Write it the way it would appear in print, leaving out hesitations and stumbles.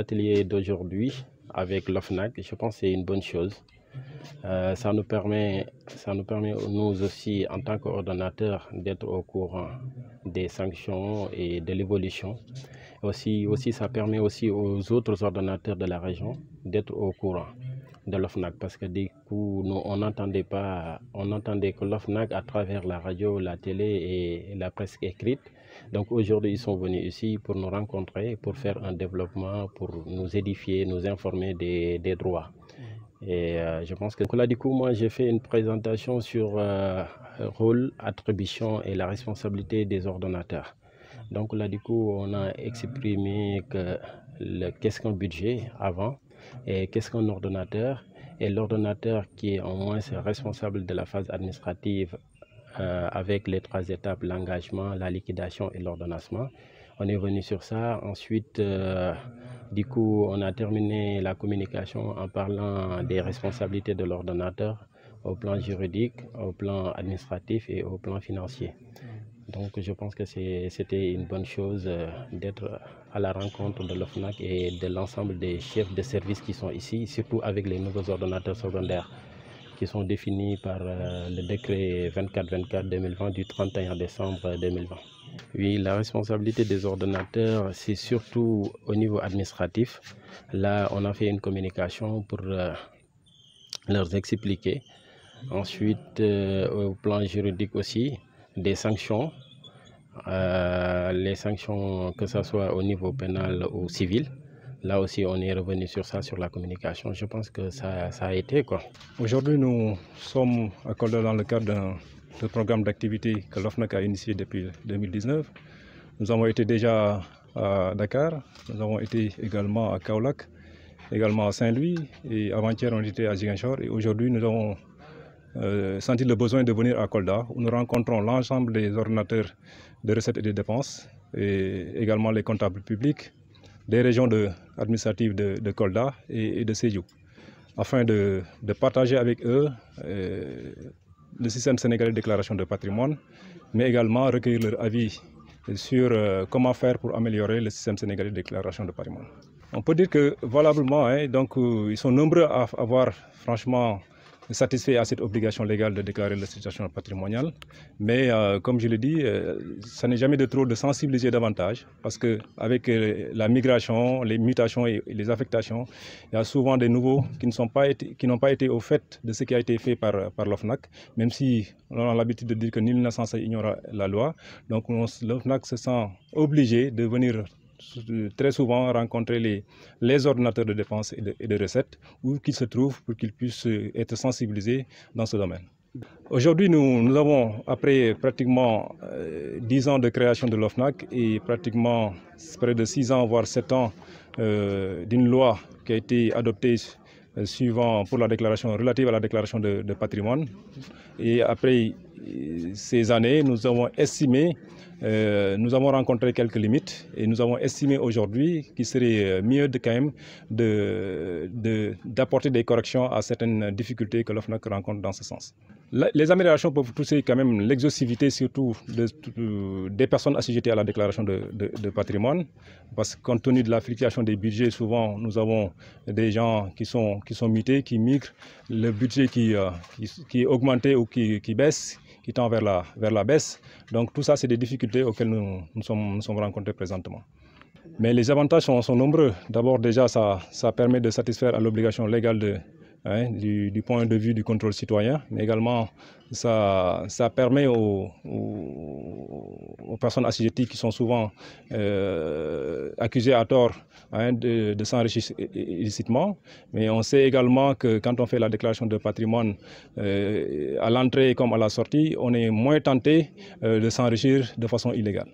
l'atelier d'aujourd'hui avec l'OFNAC, je pense que c'est une bonne chose. Ça nous permet, nous aussi, en tant qu'ordonnateurs, d'être au courant des sanctions et de l'évolution. Aussi, ça permet aussi aux autres ordonnateurs de la région d'être au courant de l'OFNAC, parce que du coup, nous, on n'entendait que l'OFNAC à travers la radio, la télé et la presse écrite. Donc aujourd'hui, ils sont venus ici pour nous rencontrer, pour faire un développement, pour nous édifier, nous informer des droits. Et je pense que là, du coup, moi, j'ai fait une présentation sur rôle, attribution et la responsabilité des ordonnateurs. Donc là, du coup, on a exprimé qu'est-ce qu'un budget avant et qu'est-ce qu'un ordonnateur. Et l'ordonnateur qui est au moins responsable de la phase administrative avec les 3 étapes, l'engagement, la liquidation et l'ordonnancement. On est venu sur ça. Ensuite, du coup, on a terminé la communication en parlant des responsabilités de l'ordonnateur au plan juridique, au plan administratif et au plan financier. Donc je pense que c'était une bonne chose d'être à la rencontre de l'OFNAC et de l'ensemble des chefs de service qui sont ici, surtout avec les nouveaux ordonnateurs secondaires qui sont définis par le décret 24-24-2020 du 31 décembre 2020. Oui, la responsabilité des ordonnateurs, c'est surtout au niveau administratif. Là, on a fait une communication pour leur expliquer. Ensuite, au plan juridique aussi, des sanctions. Les sanctions, que ce soit au niveau pénal ou civil. Là aussi, on est revenu sur ça, sur la communication. Je pense que ça a été quoi. Aujourd'hui, nous sommes à Kolda dans le cadre d'un programme d'activité que l'OFNAC a initié depuis 2019. Nous avons été déjà à Dakar, nous avons été également à Kaolack, également à Saint-Louis, et avant-hier on était à Ziguinchor. Et aujourd'hui, nous avons senti le besoin de venir à Kolda, où nous rencontrons l'ensemble des ordonnateurs de recettes et de dépenses, et également les comptables publics des régions administratives de Kolda et de Sédhiou, afin de partager avec eux le système sénégalais de déclaration de patrimoine, mais également recueillir leur avis sur comment faire pour améliorer le système sénégalais de déclaration de patrimoine. On peut dire que valablement, ils sont nombreux à avoir franchement satisfait à cette obligation légale de déclarer la situation patrimoniale. Mais comme je l'ai dit, ça n'est jamais de trop de sensibiliser davantage, parce qu'avec la migration, les mutations et les affectations, il y a souvent des nouveaux qui n'ont pas été au fait de ce qui a été fait par l'OFNAC, même si on a l'habitude de dire que nul n'est censé ignorer la loi. Donc l'OFNAC se sent obligé de venir très souvent rencontrer les ordonnateurs de dépenses et de recettes, où qu'ils se trouvent pour qu'ils puissent être sensibilisés dans ce domaine. Aujourd'hui, nous avons, après pratiquement 10 ans de création de l'OFNAC et pratiquement près de 6 ans, voire 7 ans d'une loi qui a été adoptée pour la déclaration relative à la déclaration de patrimoine. Et après ces années, nous avons estimé, nous avons rencontré quelques limites et nous avons estimé aujourd'hui qu'il serait mieux quand même d'apporter des corrections à certaines difficultés que l'OFNAC rencontre dans ce sens. Les améliorations peuvent toucher quand même l'exhaustivité surtout des personnes assujetties à la déclaration de patrimoine, parce que compte tenu de la fluctuation des budgets, souvent nous avons des gens qui sont mutés, qui migrent, le budget qui est augmenté ou qui baisse, qui tend vers la baisse. Donc tout ça, c'est des difficultés auxquelles nous sommes rencontrés présentement. Mais les avantages sont nombreux. D'abord déjà, ça permet de satisfaire à l'obligation légale du point de vue du contrôle citoyen, mais également ça permet aux personnes assujetties qui sont souvent accusées à tort de s'enrichir illicitement. Mais on sait également que quand on fait la déclaration de patrimoine à l'entrée comme à la sortie, on est moins tenté de s'enrichir de façon illégale.